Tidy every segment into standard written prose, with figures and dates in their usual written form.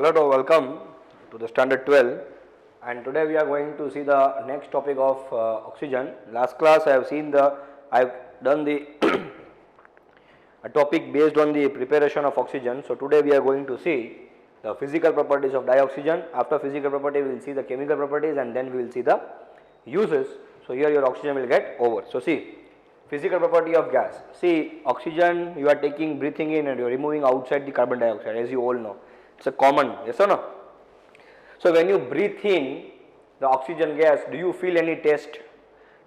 Hello, welcome to the standard 12, and today we are going to see the next topic of oxygen. Last class I have done the a topic based on the preparation of oxygen. So today we are going to see the physical properties of dioxygen. After physical property we will see the chemical properties, and then we will see the uses. So here your oxygen will get over. So see, physical property of gas. See, oxygen you are taking, breathing in, and you are removing outside the carbon dioxide, as you all know. It's a common, yes or no? So when you breathe in the oxygen gas, do you feel any taste?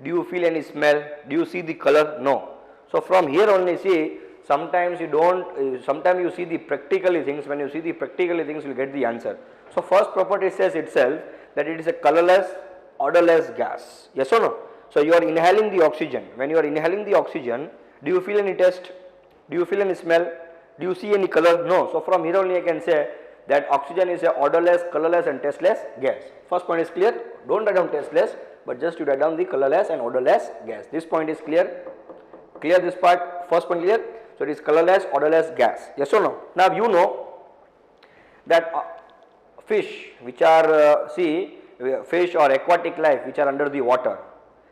Do you feel any smell? Do you see the color? No. So from here only, see, sometimes you don't, sometimes you see the practically things. When you see the practically things, you will get the answer. So first property says itself that it is a colorless, odorless gas, yes or no? So you are inhaling the oxygen. When you are inhaling the oxygen, do you feel any taste? Do you feel any smell? Do you see any color? No. So from here only I can say that oxygen is a odorless, colorless and tasteless gas. First point is clear. Don't write down tasteless, but just you write down the colorless and odorless gas. This point is clear. Clear this part. First point clear. So it is colorless, odorless gas. Yes or no? Now you know that fish which are fish or aquatic life which are under the water,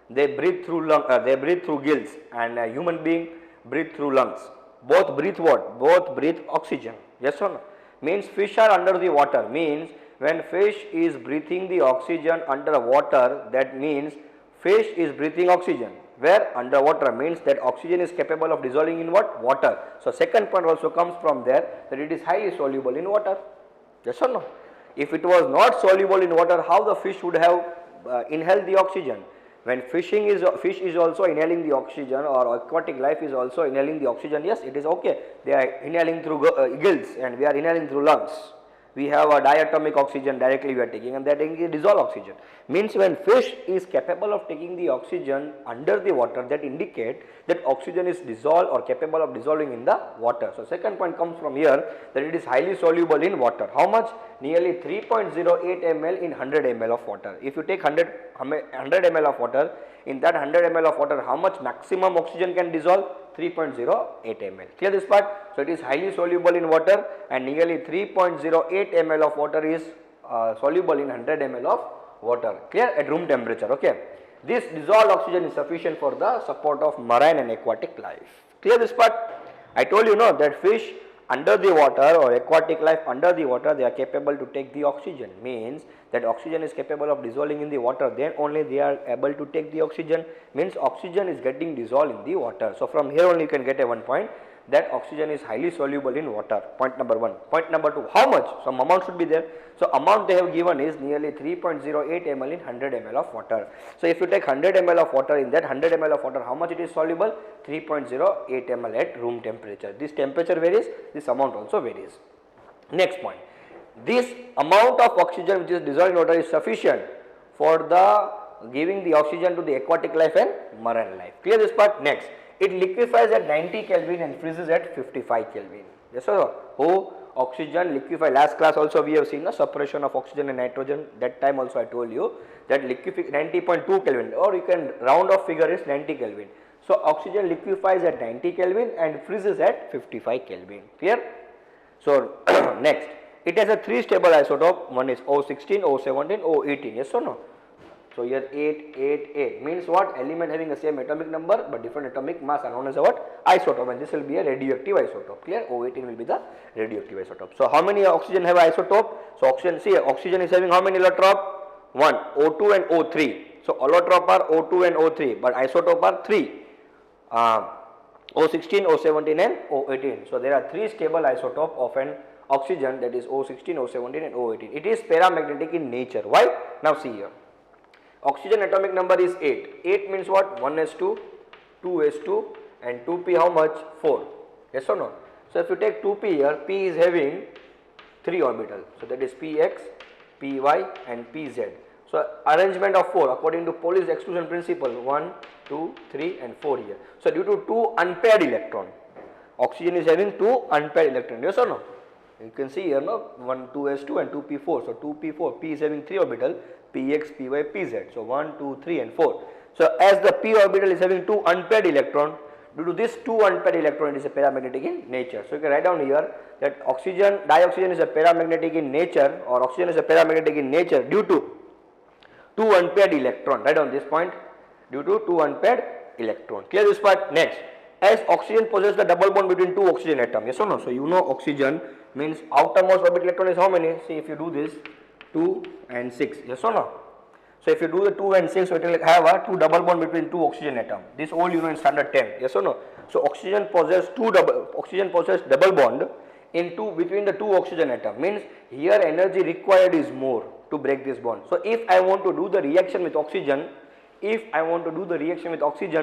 they breathe through they breathe through gills, and a human being breathe through lungs. Both breathe what? Both breathe oxygen. Yes or no? Means fish are under the water, means when fish is breathing the oxygen under water, that means fish is breathing oxygen. Where? Underwater, means that oxygen is capable of dissolving in what? Water. So second point also comes from there, that it is highly soluble in water. Yes or no? If it was not soluble in water, how the fish would have inhaled the oxygen? When fish is also inhaling the oxygen, or aquatic life is also inhaling the oxygen, yes, it is okay. They are inhaling through gills, and we are inhaling through lungs. We have a diatomic oxygen directly we are taking, and that taking dissolved oxygen. Means when fish is capable of taking the oxygen under the water, that indicate that oxygen is dissolved or capable of dissolving in the water. So second point comes from here, that it is highly soluble in water. How much? Nearly 3.08 ml in 100 ml of water. If you take 100 ml of water, in that 100 ml of water, how much maximum oxygen can dissolve? 3.08 ml. Clear this part? So it is highly soluble in water, and nearly 3.08 ml of water is soluble in 100 ml of water. Clear? At room temperature. Okay. This dissolved oxygen is sufficient for the support of marine and aquatic life. Clear this part? I told you no, that fish under the water or aquatic life under the water, they are capable to take the oxygen. Means that oxygen is capable of dissolving in the water, then only they are able to take the oxygen. Means oxygen is getting dissolved in the water. So from here only you can get a one point, that oxygen is highly soluble in water. Point number one. Point number two, how much? Some amount should be there. So amount they have given is nearly 3.08 ml in 100 ml of water. So if you take 100 ml of water, in that 100 ml of water, how much it is soluble? 3.08 ml at room temperature. This temperature varies, this amount also varies. Next point, this amount of oxygen which is dissolved in water is sufficient for the giving the oxygen to the aquatic life and marine life. Clear this part? Next, it liquefies at 90 Kelvin and freezes at 55 Kelvin. Yes or no? Oh, oxygen liquefy. Last class also we have seen the separation of oxygen and nitrogen. That time also I told you that 90.2 Kelvin, or you can round off figure is 90 Kelvin. So oxygen liquefies at 90 Kelvin and freezes at 55 Kelvin. Clear? So next, it has a three stable isotope. One is O16, O17, O18. Yes or no? So here 8, 8, 8 means what? Element having the same atomic number but different atomic mass are known as a what? Isotope, and this will be a radioactive isotope. Clear? O18 will be the radioactive isotope. So how many oxygen have isotope? So oxygen, see, oxygen is having how many allotrope? 1, O2 and O3. So allotrope are O2 and O3, but isotope are 3. O16, O17 and O18. So there are three stable isotope of an oxygen, that is O16, O17 and O18. It is paramagnetic in nature. Why? Now see here. Oxygen atomic number is 8. 8 means what? 1s2, 2s2 and 2p how much? 4. Yes or no? So if you take 2p here, p is having 3 orbitals. So that is px, py and pz. So arrangement of 4 according to Pauli's exclusion principle, 1, 2, 3 and 4 here. So due to 2 unpaired electron, oxygen is having 2 unpaired electron. Yes or no? You can see here, no, 1, 2s2 and 2p4. So 2p4, p is having 3 orbital, px, py, pz. So 1, 2, 3 and 4. So as the p orbital is having 2 unpaired electron, Due to this two unpaired electron, it is a paramagnetic in nature. So you can write down here that dioxygen is a paramagnetic in nature, or oxygen is a paramagnetic in nature due to two unpaired electron. Write down this point, due to two unpaired electron. Clear this part? Next, as oxygen possesses the double bond between two oxygen atoms. Yes or no? So you know oxygen means outermost orbital electron is how many? See, if you do this, 2 and 6. Yes or no? So if you do the 2 and 6, so it will have a two double bond between two oxygen atoms. This all you know in standard 10. Yes or no? So oxygen possesses double bond between the two oxygen atom. Means here energy required is more to break this bond. So if I want to do the reaction with oxygen,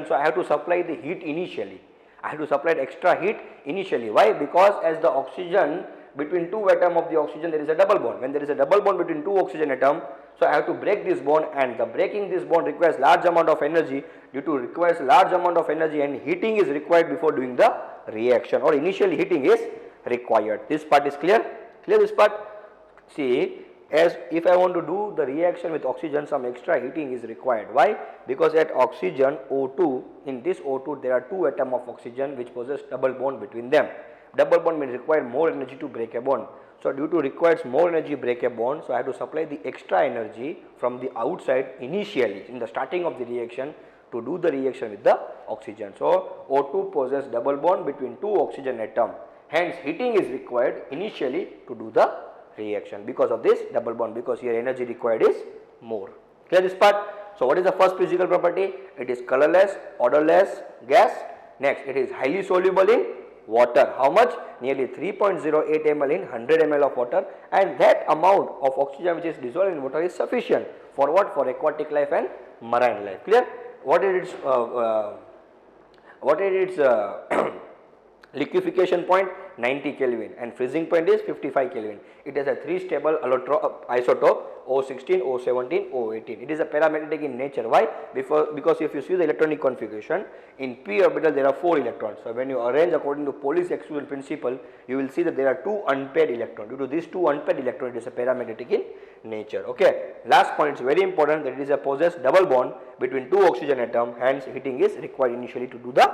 so I have to supply the heat initially. I have to supply extra heat initially. Why? Because as the oxygen, between two atoms of the oxygen there is a double bond. When there is a double bond between two oxygen atoms, so I have to break this bond, and the breaking this bond requires large amount of energy. Requires large amount of energy, and heating is required before doing the reaction, or initially heating is required. This part is clear? Clear this part? See, as if I want to do the reaction with oxygen, some extra heating is required. Why? Because at oxygen O2, in this O2 there are two atoms of oxygen which possess double bond between them. Double bond means require more energy to break a bond. So due to requires more energy to break a bond, so I have to supply the extra energy from the outside initially in the starting of the reaction to do the reaction with the oxygen. So O2 possesses double bond between two oxygen atoms. Hence heating is required initially to do the reaction because of this double bond, because here energy required is more. Clear this part? So what is the first physical property? It is colorless, odorless gas. Next, it is highly soluble in water. How much? Nearly 3.08 ml in 100 ml of water, and that amount of oxygen which is dissolved in water is sufficient for what? For aquatic life and marine life. Clear? What is its liquefaction point? 90 Kelvin, and freezing point is 55 Kelvin. It has a three stable isotope O16, O17, O18. It is a paramagnetic in nature. Why? Because if you see the electronic configuration, in p orbital there are 4 electrons. So when you arrange according to Pauli's exclusion principle, you will see that there are two unpaired electrons. Due to these two unpaired electrons, it is a paramagnetic in nature. Okay. Last point is very important, that it is a possessed double bond between two oxygen atoms. Hence heating is required initially to do the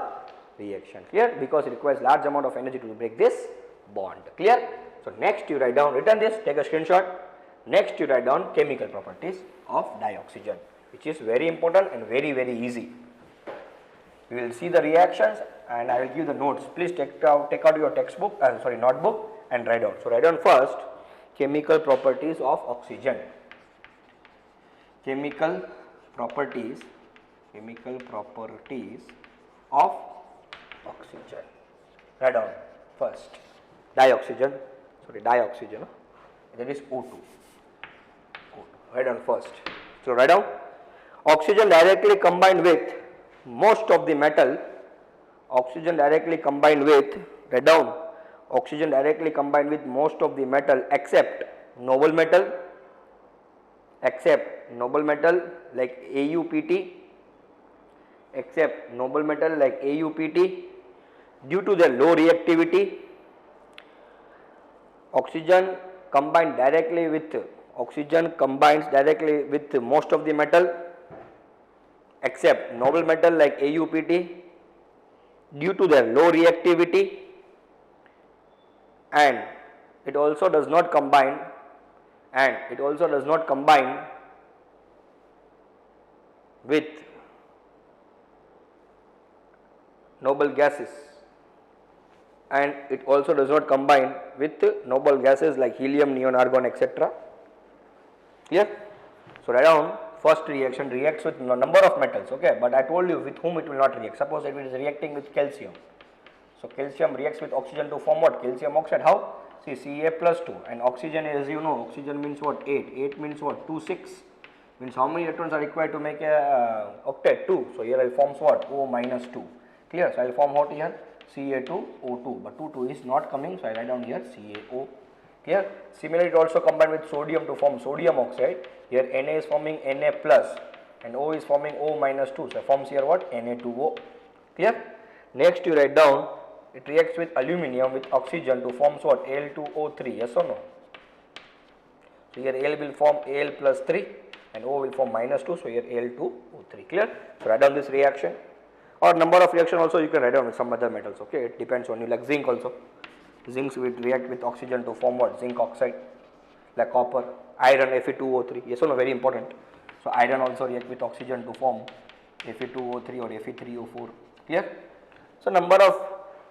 reaction. Clear? Because it requires large amount of energy to break this bond. Clear? So next you write down, written this, take a screenshot. Next you write down chemical properties of dioxygen, which is very important and very easy. We will see the reactions and I will give the notes. Please take out your textbook, notebook, and write down. So write down first chemical properties of oxygen. Chemical properties of oxygen. Write down first dioxygen, that is O2. Write down first. So write down oxygen directly combined with most of the metal. Oxygen directly combined with, write down, oxygen directly combined with most of the metal except noble metal like AuPt, due to their low reactivity. Oxygen combines directly with most of the metal except noble metal like AuPt due to their low reactivity, and it also does not combine with noble gases, like helium, neon, argon, etc. Clear? So write down first reaction reacts with number of metals, okay, but I told you with whom it will not react. Suppose it is reacting with calcium. So calcium reacts with oxygen to form what? Calcium oxide. How? See, Ca plus 2, and oxygen, as you know, oxygen means what? 8. 8 means what? 2, 6. Means how many electrons are required to make a octet? 2. So here I forms what? O minus 2. Clear? So I will form what here? Ca2O2, but 2 is not coming, so I write down here CaO. Clear? Similarly, it also combined with sodium to form sodium oxide. Here Na is forming Na plus and O is forming O minus 2, so forms here what? Na2O. Clear? Next you write down, it reacts with aluminium with oxygen to form what? Al2O3, yes or no? So here Al will form Al plus 3 and O will form minus 2, so here Al2O3. Clear? So write down this reaction. or number of reaction also you can write down with some other metals. Okay, it depends on you. Like zinc also, zinc will react with oxygen to form what? Zinc oxide. Like copper, iron, Fe2O3. Yes or no? Very important. So iron also react with oxygen to form Fe2O3 or Fe3O4. Clear? So number of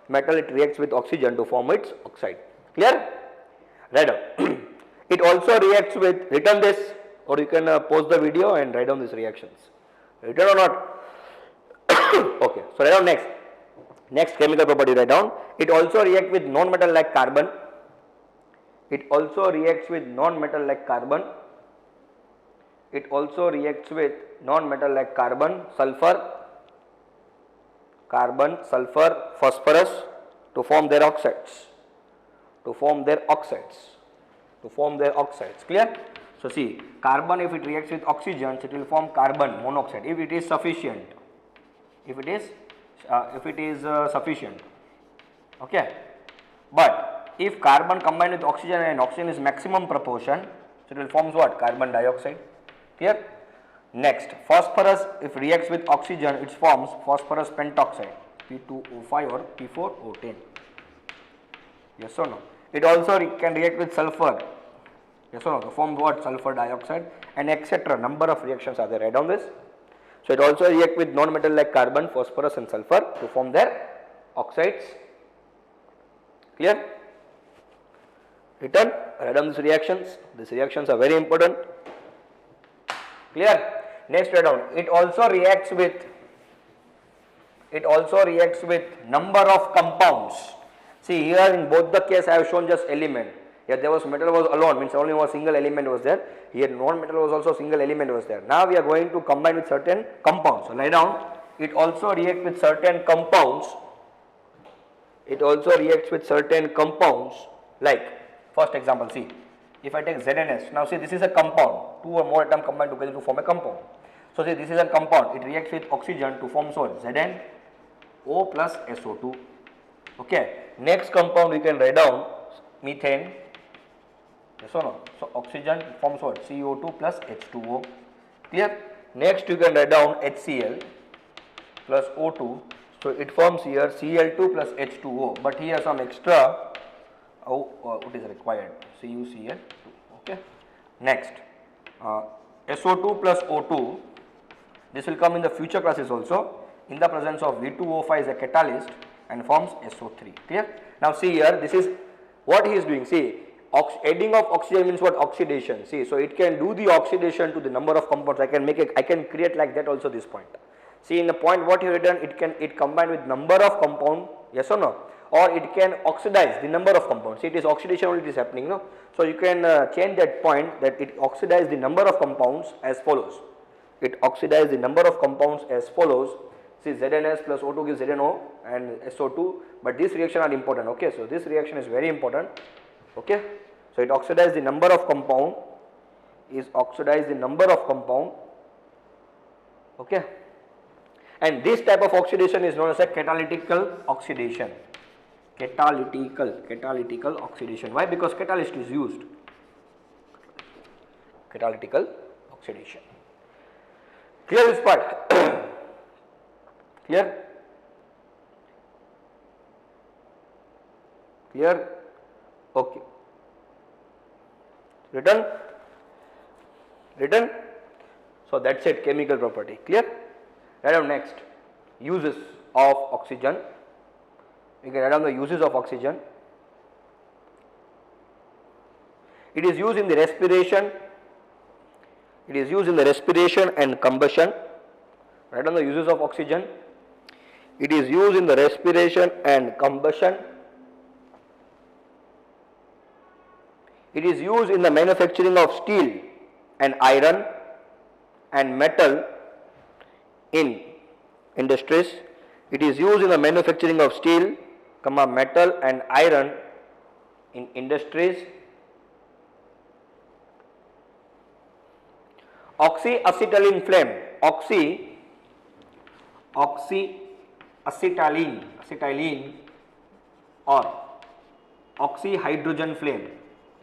metal it reacts with oxygen to form its oxide. Clear? Write down. It also reacts with, written this, or you can pause the video and write down these reactions. Written or not? Okay, so write down next. Next chemical property, write down. It also reacts with non-metal like carbon. It also reacts with non-metal like carbon. It also reacts with non-metal like carbon, sulfur, phosphorus to form their oxides. Clear? So see, carbon, if it reacts with oxygen, it will form carbon monoxide if it is sufficient. Sufficient. Okay. But if carbon combined with oxygen and oxygen is maximum proportion, so it will form what? Carbon dioxide. Clear? Next, phosphorus, if reacts with oxygen, it forms phosphorus pentoxide, P2O5 or P4O10. Yes or no? It also can react with sulfur. Yes or no? To form what? Sulfur dioxide, and etc. Number of reactions are there. Write down this. So it also react with non-metal like carbon, phosphorus and sulfur to form their oxides. Clear? Written? Write down these reactions. These reactions are very important. Clear? Next, write down. It also reacts with number of compounds. See here in both the case I have shown just element. Here there was metal was alone, means only one single element was there. Here non-metal was also single element was there. Now we are going to combine with certain compounds. So write down. It also reacts with certain compounds. Like first example, see. If I take ZNS, now see this is a compound, two or more atoms combined together to form a compound. So see this is a compound, it reacts with oxygen to form what? ZnO plus SO2. Okay, next compound we can write down methane. Yes or no? So oxygen forms what? CO2 plus H2O. Clear? Next you can write down HCl plus O2. So it forms here Cl2 plus H2O, but here some extra what is required? CuCl2. Okay. Next, SO2 plus O2. This will come in the future classes also. In the presence of V2O5 is a catalyst and forms SO3. Clear? Now see here. This is what he is doing. See, adding of oxygen means what? Oxidation. See, so it can do the oxidation to the number of compounds. I can create like that also this point. See in the point what he written, it combined with number of compound. Yes or no? Or it can oxidize the number of compounds. See, it is oxidation only it is happening, no? So you can change that point that it oxidizes the number of compounds as follows. It oxidizes the number of compounds as follows. See, ZnS plus O2 gives ZnO and SO2, but this reaction are important. Okay, so this reaction is very important. Okay, so it oxidizes the number of compound. Okay, and this type of oxidation is known as a catalytical oxidation. Catalytical oxidation. Why? Because catalyst is used. Catalytical oxidation. Clear this part? Clear? Clear? Okay. Written? So that's it, chemical property. Clear? Write down next. Uses of oxygen. We can write down the uses of oxygen. It is used in the respiration. And combustion. Write down the uses of oxygen. It is used in the respiration and combustion. It is used in the manufacturing of steel and iron and metal in industries. It is used in the manufacturing of steel, metal and iron in industries. Oxyacetylene flame. Oxyacetylene or oxyhydrogen flame.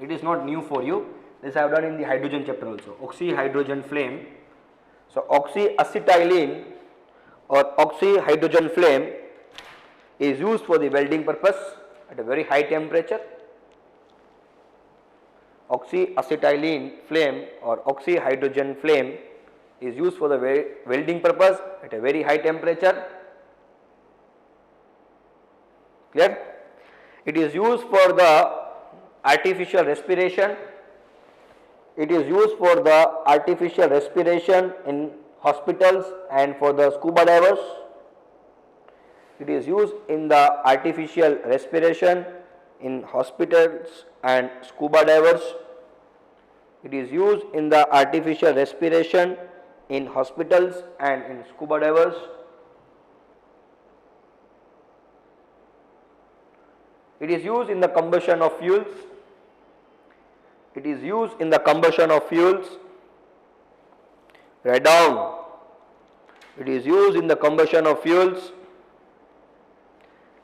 It is not new for you. This I have done in the hydrogen chapter also. Oxyhydrogen flame. So oxyacetylene or oxyhydrogen flame is used for the welding purpose at a very high temperature. Oxyacetylene flame or oxyhydrogen flame is used for the welding purpose at a very high temperature. Clear? It is used for the artificial respiration. It is used for the artificial respiration in hospitals and for the scuba divers. It is used in the artificial respiration in hospitals and scuba divers. It is used in the artificial respiration in hospitals and in scuba divers. It is used in the combustion of fuels. It is used in the combustion of fuels. Write down. It is used in the combustion of fuels.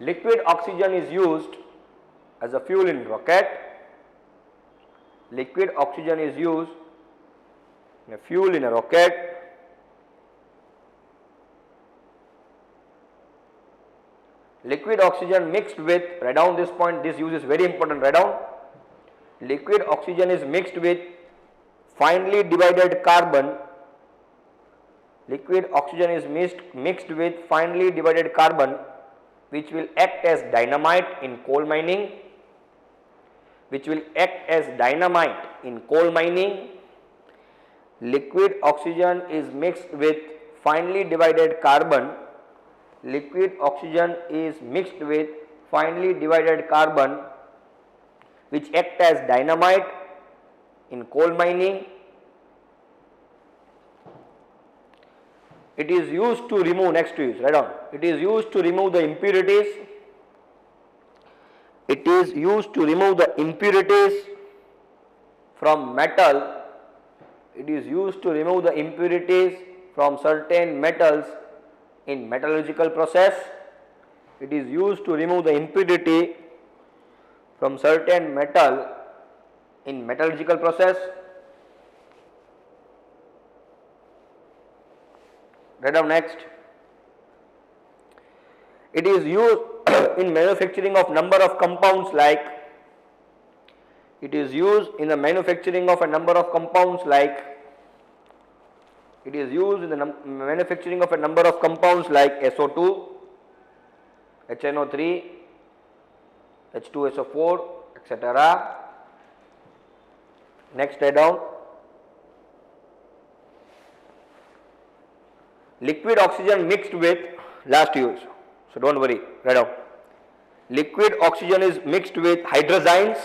Liquid oxygen is used as a fuel in rocket. Liquid oxygen is used in a fuel in a rocket. Liquid oxygen mixed with, write down this point, this use is very important, write down. Liquid oxygen is mixed with finely divided carbon. Liquid oxygen is mixed with finely divided carbon, which will act as dynamite in coal mining. Which will act as dynamite in coal mining. Liquid oxygen is mixed with finely divided carbon. Liquid oxygen is mixed with finely divided carbon, which act as dynamite in coal mining. It is used to remove, next to use, write down. It is used to remove the impurities. It is used to remove the impurities from metal. It is used to remove the impurities from certain metals in metallurgical process. It is used to remove the impurity from certain metal in metallurgical process. Write down next. It is used in manufacturing of number of compounds like. It is used in the manufacturing of a number of compounds like. It is used in the manufacturing of a number of compounds like SO2, HNO3, H2SO4, etc. Next, write down. Liquid oxygen mixed with, last use, so don't worry, write down. Liquid oxygen is mixed with hydrazines.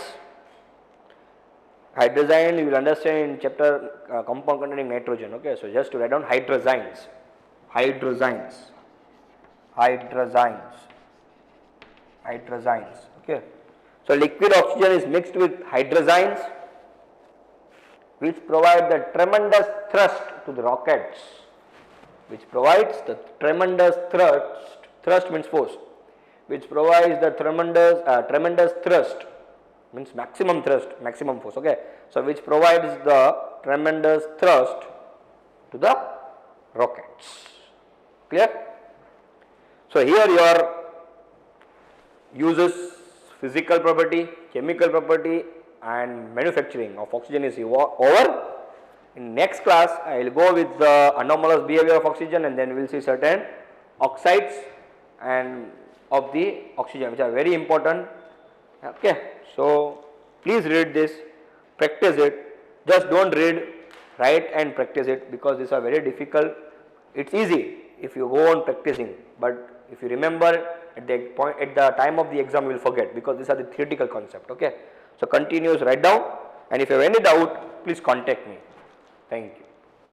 Hydrazine you will understand in chapter compound containing nitrogen. Okay, so just to write down hydrazines. Hydrazines. Hydrazines. Hydrazines. Okay. So liquid oxygen is mixed with hydrazines, which provide the tremendous thrust to the rockets. Which provides the tremendous thrust means force, which provides the tremendous thrust, means maximum thrust, maximum force, okay. So which provides the tremendous thrust to the rockets. Clear? So here your uses, physical property, chemical property and manufacturing of oxygen is over. In next class I will go with the anomalous behavior of oxygen, and then we will see certain oxides and of the oxygen which are very important. Okay, so please read this, practice it, just don't read, write and practice it, because these are very difficult. It's easy if you go on practicing, but if you remember at the time of the exam you will forget, because these are the theoretical concept. Okay, so continuous, write down, and if you have any doubt please contact me. Thank you.